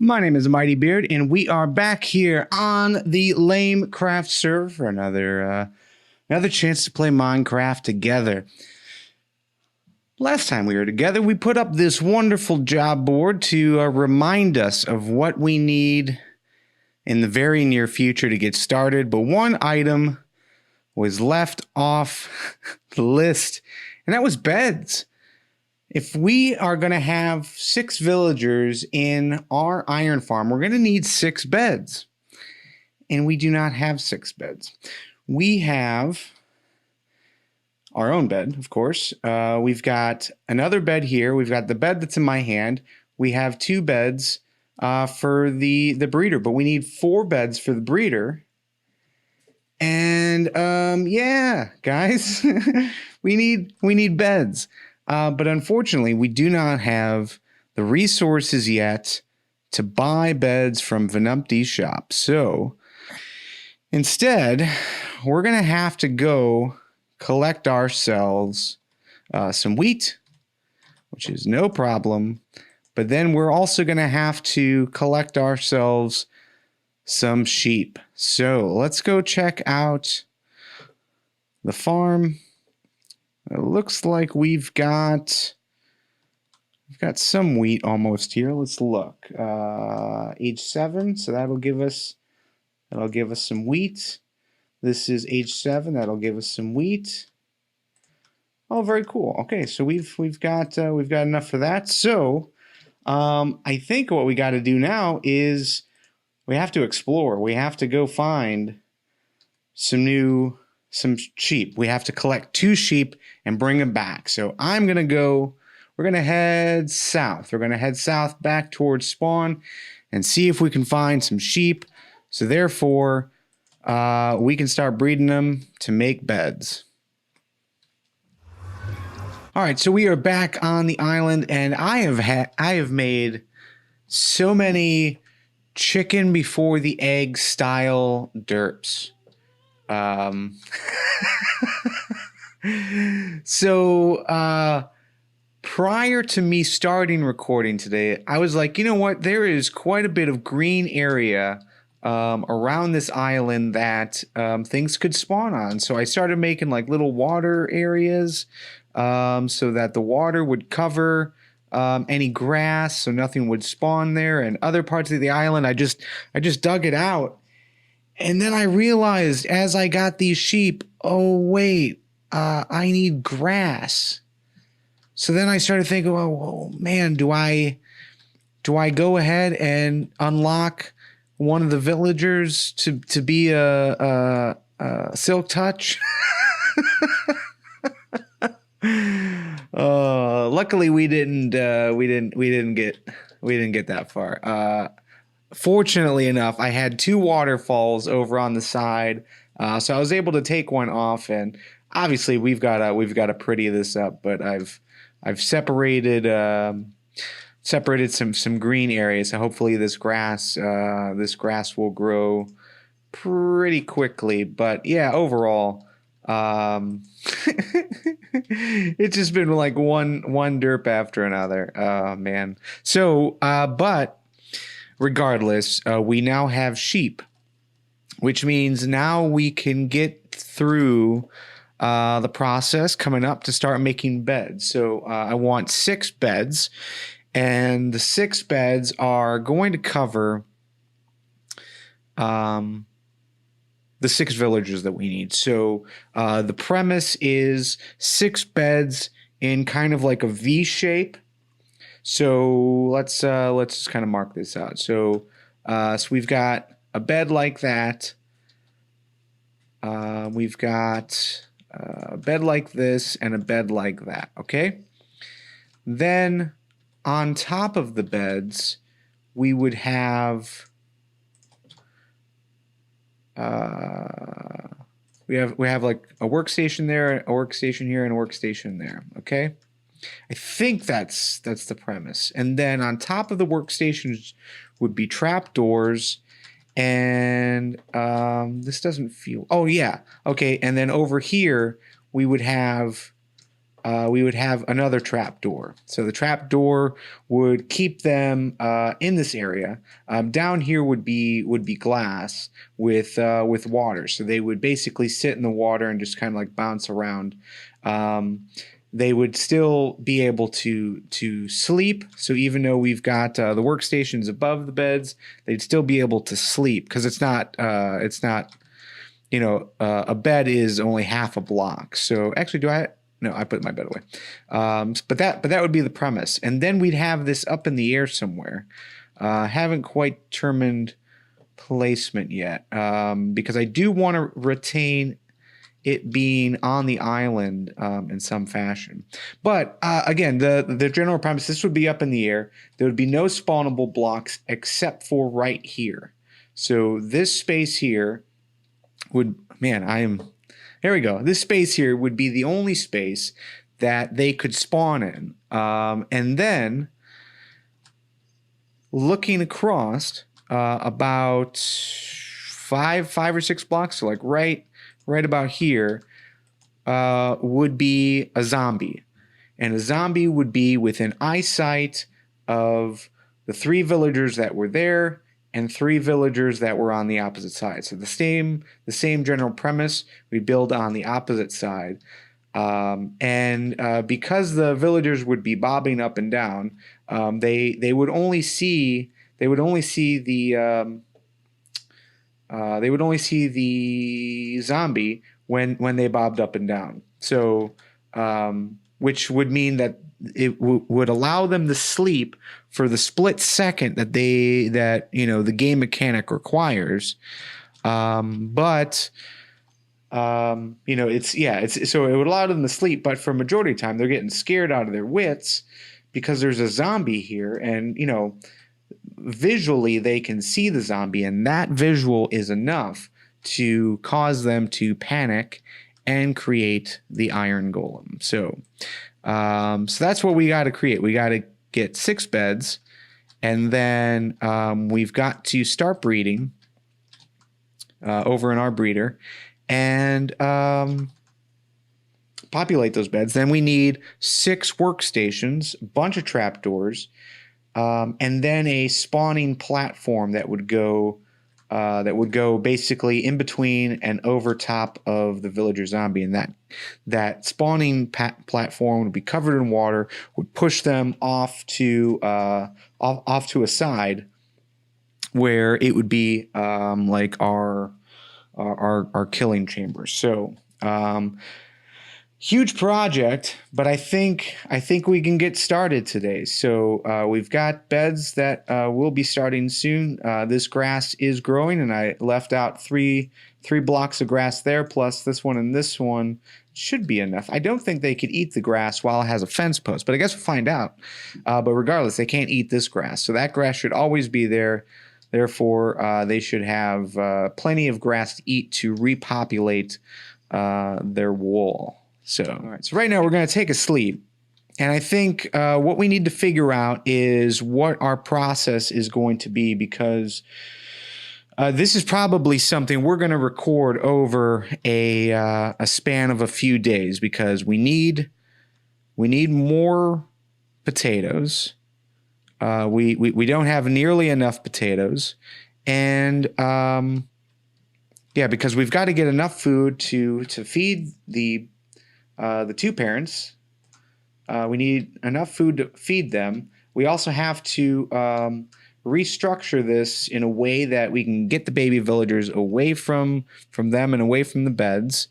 My name is Mighty Beard, and we are back here on the LameCraft server for another chance to play Minecraft together. Last time we were together, we put up this wonderful job board to remind us of what we need in the very near future to get started, but one item was left off the list, and that was beds. If we are going to have 6 villagers in our iron farm, we're going to need 6 beds. And we do not have 6 beds. We have our own bed, of course. We've got another bed here. We've got the bed that's in my hand. We have 2 beds for the breeder, but we need 4 beds for the breeder. And yeah, guys, we need beds. But unfortunately, we do not have the resources yet to buy beds from Venumpty's shop. So instead, we're going to have to go collect ourselves some wheat, which is no problem. But then we're also going to have to collect ourselves some sheep. So let's go check out the farm. It looks like we've got some wheat almost here. Let's look. Age 7, so that'll give us some wheat. This is age 7. That'll give us some wheat. Oh, very cool. Okay, so we've got enough for that. So I think what we got to do now is we have to explore. We have to go find some sheep. We have to collect 2 sheep and bring them back. So we're going to head south. We're going to head south back towards spawn and see if we can find some sheep. So therefore, we can start breeding them to make beds. All right, so we are back on the island, and I have made so many chicken before the egg style derps. So prior to me starting recording today, I was like, you know what? There is quite a bit of green area around this island that things could spawn on. So I started making like little water areas so that the water would cover any grass, so nothing would spawn there. And other parts of the island, I just dug it out. And then I realized as I got these sheep, oh wait, I need grass. So then I started thinking, oh man, do I go ahead and unlock one of the villagers to be a silk touch? Luckily we didn't get that far. Fortunately enough, I had 2 waterfalls over on the side, so I was able to take one off. And obviously, we've got to pretty this up. But I've separated some green areas. So hopefully, this grass will grow pretty quickly. But yeah, overall, it's just been like one derp after another. Man. So, but regardless, we now have sheep, which means now we can get through the process coming up to start making beds. So I want 6 beds, and the 6 beds are going to cover the 6 villagers that we need. So the premise is 6 beds in kind of like a V shape. So let's just kind of mark this out. So we've got a bed like that. We've got a bed like this and a bed like that. Okay. Then on top of the beds, we would have we have like a workstation there, a workstation here, and a workstation there. Okay. I think that's the premise. And then on top of the workstations would be trapdoors, and this doesn't feel. Oh yeah, okay. And then over here we would have we would have another trap door. So the trap door would keep them in this area. Down here would be glass with water. So they would basically sit in the water and just kind of like bounce around. They would still be able to sleep. So even though we've got the workstations above the beds, they'd still be able to sleep because it's not you know, a bed is only half a block. So actually, no, I put my bed away. But that would be the premise. And then we'd have this up in the air somewhere. Haven't quite determined placement yet because I do want to retain it being on the island in some fashion. But again, the general premise, this would be up in the air. There would be no spawnable blocks except for right here. So this space here would, here we go. This space here would be the only space that they could spawn in. And then looking across about five or six blocks, so like right about here, would be a zombie. And a zombie would be within eyesight of the 3 villagers that were there and 3 villagers that were on the opposite side. So the same general premise, we build on the opposite side. And because the villagers would be bobbing up and down, they would only see the zombie when they bobbed up and down. So which would mean that it would allow them to sleep for the split second that the game mechanic requires. But it's so it would allow them to sleep, but for majority of the time they're getting scared out of their wits because there's a zombie here, and visually they can see the zombie, and that visual is enough to cause them to panic and create the iron golem. So that's what we got to create. We got to get 6 beds, and then we've got to start breeding over in our breeder and populate those beds. Then we need 6 workstations, a bunch of trapdoors, and then a spawning platform that would go basically in between and over top of the villager zombie, and that spawning platform would be covered in water, would push them off to a side where it would be like our killing chambers. So huge project, but I think we can get started today. So we've got beds that will be starting soon. This grass is growing, and I left out three blocks of grass there, plus this one and this one should be enough. I don't think they could eat the grass while it has a fence post, but I guess we'll find out. But regardless, they can't eat this grass. So that grass should always be there. Therefore, they should have plenty of grass to eat to repopulate their wool. So, all right, so right now we're going to take a sleep. And I think what we need to figure out is what our process is going to be, because this is probably something we're going to record over a span of a few days, because we need more potatoes. We don't have nearly enough potatoes, and because we've got to get enough food to feed the 2 parents. We need enough food to feed them. We also have to restructure this in a way that we can get the baby villagers away from them and away from the beds,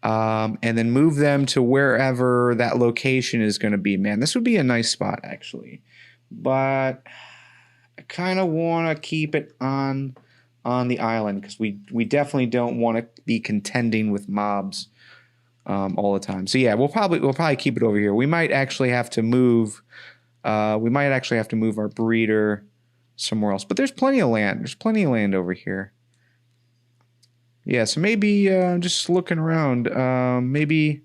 and then move them to wherever that location is going to be. Man, this would be a nice spot, actually. But I kind of want to keep it on the island, because we definitely don't want to be contending with mobs all the time. So yeah, we'll probably keep it over here. We might actually have to move. Our breeder somewhere else. But there's plenty of land. There's plenty of land over here. Yeah. So maybe just looking around. Maybe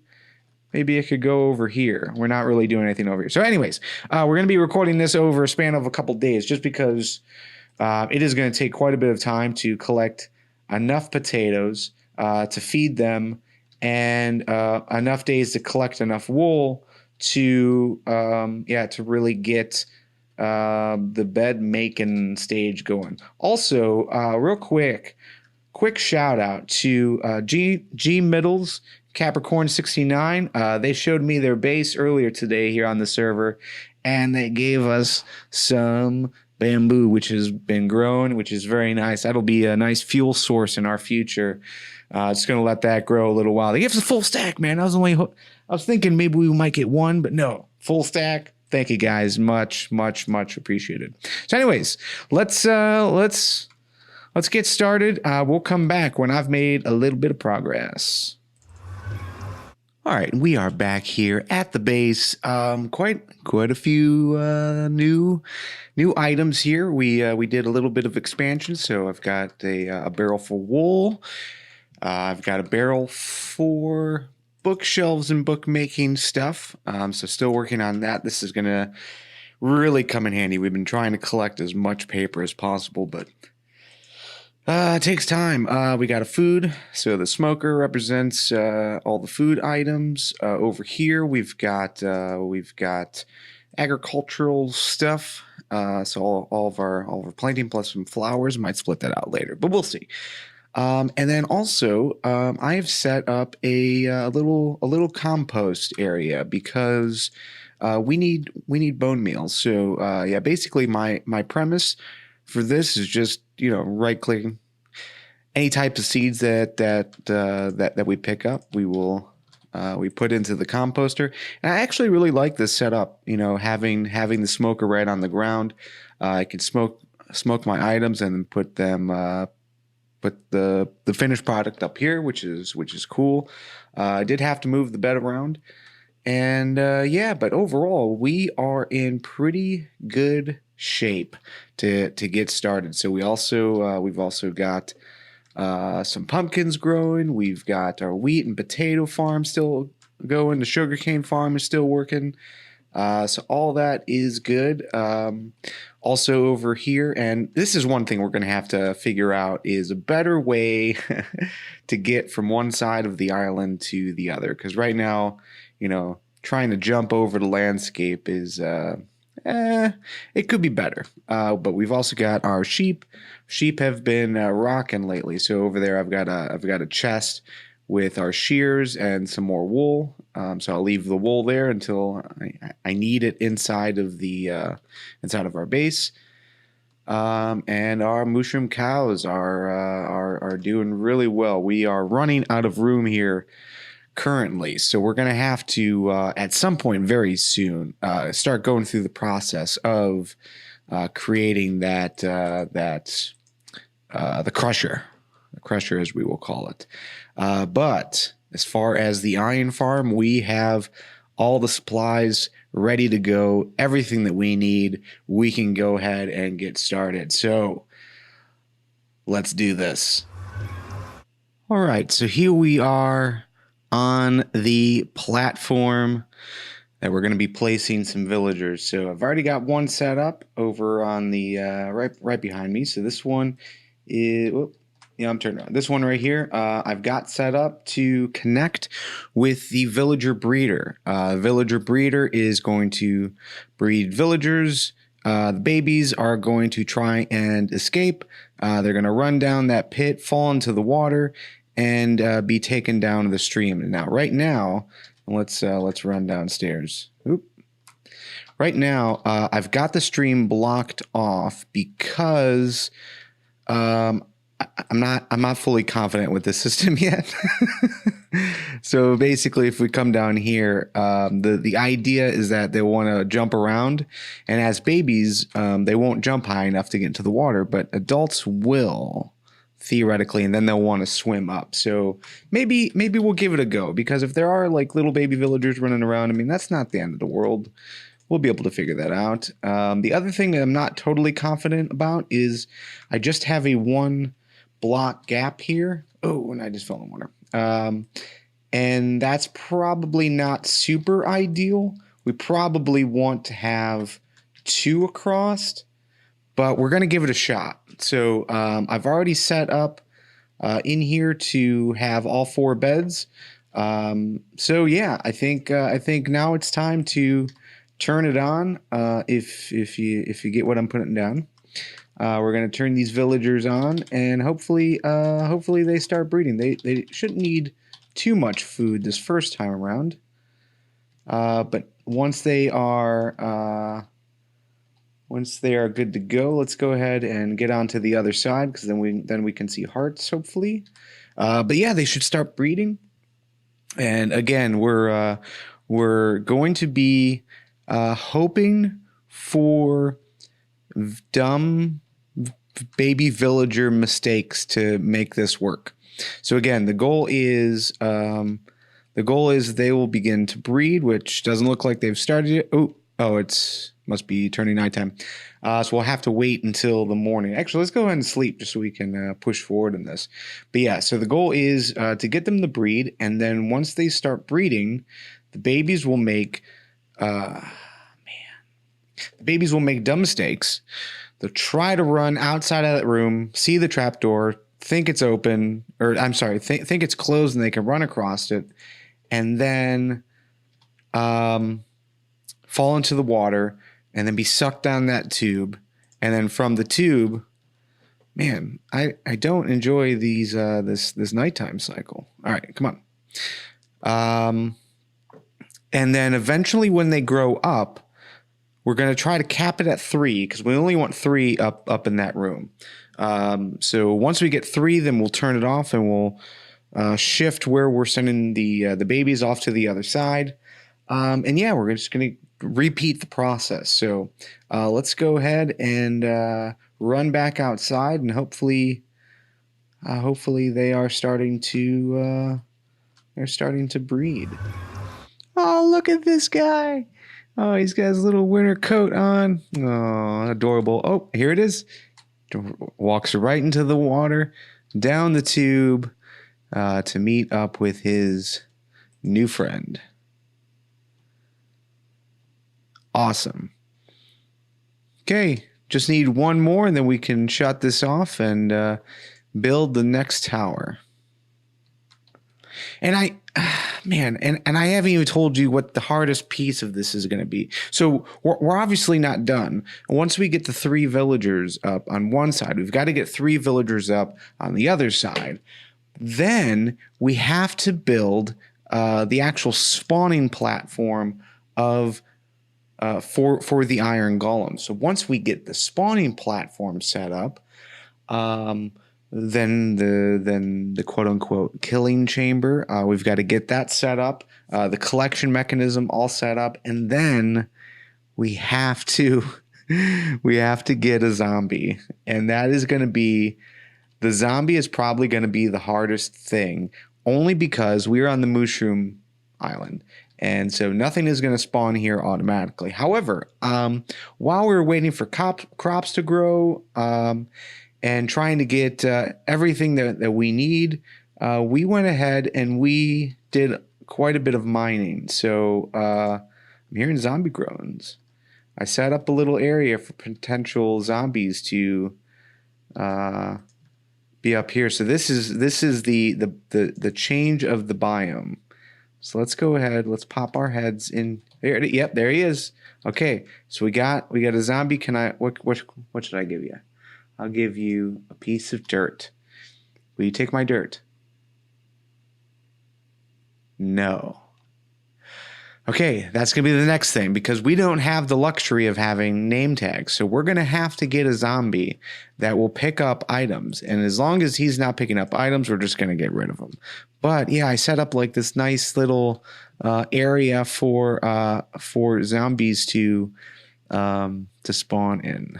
it could go over here. We're not really doing anything over here. So anyways, we're going to be recording this over a span of a couple days, just because it is going to take quite a bit of time to collect enough potatoes to feed them, and enough days to collect enough wool to to really get the bed making stage going. Also, real quick shout out to G Middles Capricorn 69. They showed me their base earlier today here on the server, and they gave us some bamboo, which has been grown, which is very nice. That'll be a nice fuel source in our future. Just gonna let that grow a little while. They gave us a full stack, man. I was thinking maybe we might get one, but no, full stack. Thank you guys, much appreciated. So, anyways, let's get started. We'll come back when I've made a little bit of progress. All right, we are back here at the base. Quite a few new items here. We did a little bit of expansion, so I've got a barrel for wool. I've got a barrel for bookshelves and bookmaking stuff. So still working on that. This is gonna really come in handy. We've been trying to collect as much paper as possible, but it takes time. We got a food. So the smoker represents all the food items. Over here we've got agricultural stuff. So all of our planting plus some flowers. Might split that out later, but we'll see. And then also, I have set up a little compost area because we need bone meal. So basically my premise for this is just right clicking any type of seeds that we pick up, we put into the composter. And I actually really like this setup. Having the smoker right on the ground, I can smoke my items and then put them. Put the finished product up here, which is cool. I did have to move the bed around, and but overall we are in pretty good shape to get started. So we've also got some pumpkins growing. We've got our wheat and potato farm still going. The sugarcane farm is still working. So all that is good. Also over here, and this is one thing we're going to have to figure out, is a better way to get from one side of the island to the other. Because right now, trying to jump over the landscape is, it could be better. But we've also got our sheep. Sheep have been rocking lately. So over there, I've got a chest with our shears and some more wool. So I'll leave the wool there until I need it inside of our base. And our mushroom cows are doing really well. We are running out of room here currently, so we're gonna have to at some point very soon start going through the process of creating the crusher as we will call it. But as far as the iron farm, we have all the supplies ready to go, everything that we need. We can go ahead and get started. So let's do this. All right, so here we are on the platform that we're going to be placing some villagers. So I've already got one set up over on the right behind me. So this one is... I'm turning around. This one right here, I've got set up to connect with the villager breeder. Villager breeder is going to breed villagers. The babies are going to try and escape. They're going to run down that pit, fall into the water, and be taken down to the stream. Now, right now, let's run downstairs. Oop. Right now, I've got the stream blocked off because I'm not fully confident with this system yet. So basically, if we come down here, the idea is that they want to jump around, and as babies, they won't jump high enough to get into the water, but adults will, theoretically, and then they'll want to swim up. So maybe we'll give it a go, because if there are like little baby villagers running around, I mean, that's not the end of the world. We'll be able to figure that out. The other thing that I'm not totally confident about is I just have a one block gap here. Oh, and I just fell in water. And that's probably not super ideal. We probably want to have two across, but we're going to give it a shot. So I've already set up in here to have all four beds. So yeah, I think now it's time to turn it on. If you get what I'm putting down, we're gonna turn these villagers on, and hopefully they start breeding. They shouldn't need too much food this first time around, but once they are good to go, let's go ahead and get on to the other side, because then we can see hearts, hopefully. But yeah, they should start breeding. And again, we're going to be hoping for dumb baby villager mistakes to make this work. So again, the goal is they will begin to breed, which doesn't look like they've started yet. Oh, it's must be turning nighttime. So we'll have to wait until the morning. Actually, let's go ahead and sleep just so we can push forward in this. But yeah, so the goal is to get them to breed, and then once they start breeding, the babies will make dumb mistakes. They'll try to run outside of that room, see the trapdoor, think it's open, or I'm sorry, think it's closed, and they can run across it, and then fall into the water, and then be sucked down that tube, and then from the tube, man, I don't enjoy these this nighttime cycle. All right, come on. And then eventually, when they grow up, we're going to try to cap it at 3, because we only want 3 up in that room. So once we get 3, then we'll turn it off, and we'll shift where we're sending the babies off to the other side. And yeah, we're just going to repeat the process. So let's go ahead and run back outside, and hopefully they are starting to breed. Oh, look at this guy. Oh, he's got his little winter coat on. Oh, adorable. Oh, here it is. Walks right into the water, down the tube, to meet up with his new friend. Awesome. Okay, just need one more, and then we can shut this off and build the next tower. And I haven't even told you what the hardest piece of this is going to be. So we're obviously not done. Once we get the 3 villagers up on one side, we've got to get 3 villagers up on the other side. Then we have to build the actual spawning platform of for the iron golem. So once we get the spawning platform set up, then the quote unquote killing chamber, we've got to get that set up, the collection mechanism all set up, and then we have to get a zombie, and that is going to be the zombie is probably going to be the hardest thing, only because we're on the mushroom island. And so nothing is going to spawn here automatically. However, while we were waiting for crops to grow and trying to get everything that we need, we went ahead and we did quite a bit of mining. So I'm hearing zombie groans. I set up a little area for potential zombies to be up here. So this is the change of the biome. So let's go ahead. Let's pop our heads in there. Yep, there he is. Okay, so we got a zombie. Can I? What should I give you? I'll give you a piece of dirt. Will you take my dirt? No. Okay, that's going to be the next thing, because we don't have the luxury of having name tags. So we're going to have to get a zombie that will pick up items. And as long as he's not picking up items, we're just going to get rid of him. But yeah, I set up like this nice little area for zombies to spawn in.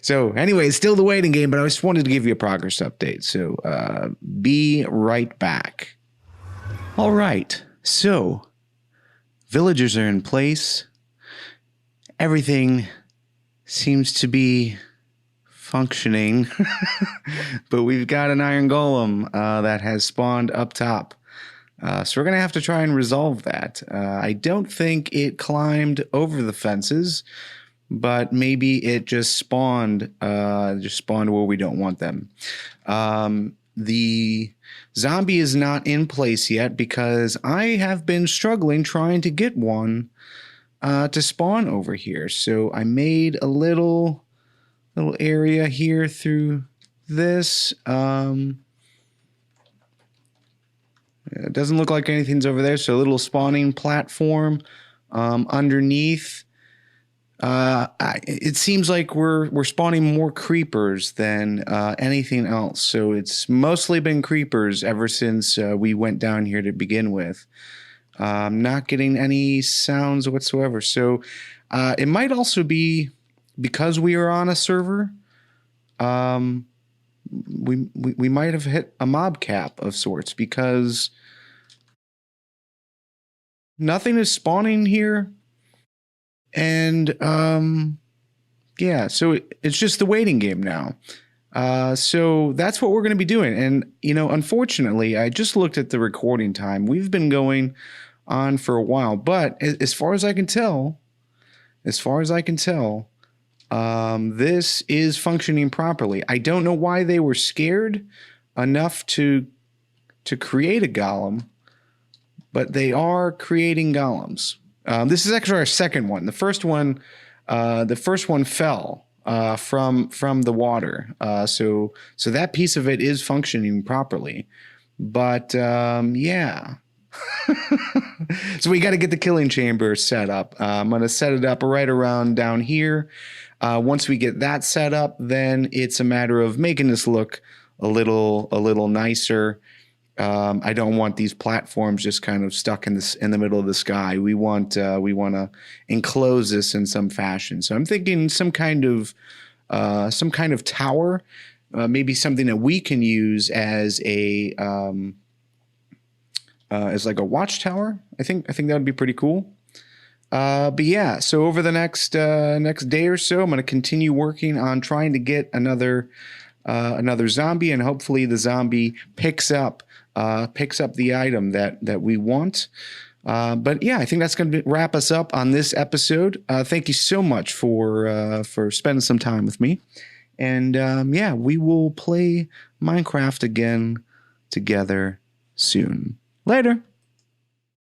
So anyway, it's still the waiting game, but I just wanted to give you a progress update. So be right back. All right. So, villagers are in place. Everything seems to be functioning. But we've got an iron golem that has spawned up top. So we're going to have to try and resolve that. I don't think it climbed over the fences, but maybe it just spawned where we don't want them. the zombie is not in place yet because I have been struggling trying to get one to spawn over here. So I made a little area here through this. It doesn't look like anything's over there. So a little spawning platform underneath. It seems like we're spawning more creepers than anything else. So it's mostly been creepers ever since we went down here to begin with. Not getting any sounds whatsoever. So it might also be because we are on a server. We might have hit a mob cap of sorts because nothing is spawning here. And yeah, so it's just the waiting game now. So that's what we're going to be doing. And, you know, unfortunately, I just looked at the recording time. We've been going on for a while, but as far as I can tell, this is functioning properly. I don't know why they were scared enough to create a golem, but they are creating golems. This is actually our second one. The first one fell from the water. So that piece of it is functioning properly. But yeah. So we got to get the killing chamber set up. I'm going to set it up right around down here. Once we get that set up, then it's a matter of making this look a little nicer. I don't want these platforms just kind of stuck in the middle of the sky. We want to enclose this in some fashion. So I'm thinking some kind of tower, maybe something that we can use as a as like a watchtower. I think that would be pretty cool. But yeah, so over the next day or so, I'm going to continue working on trying to get another zombie, and hopefully the zombie picks up the item that we want. But yeah, I think that's going to wrap us up on this episode. Thank you so much for spending some time with me. And yeah, we will play Minecraft again together soon. Later.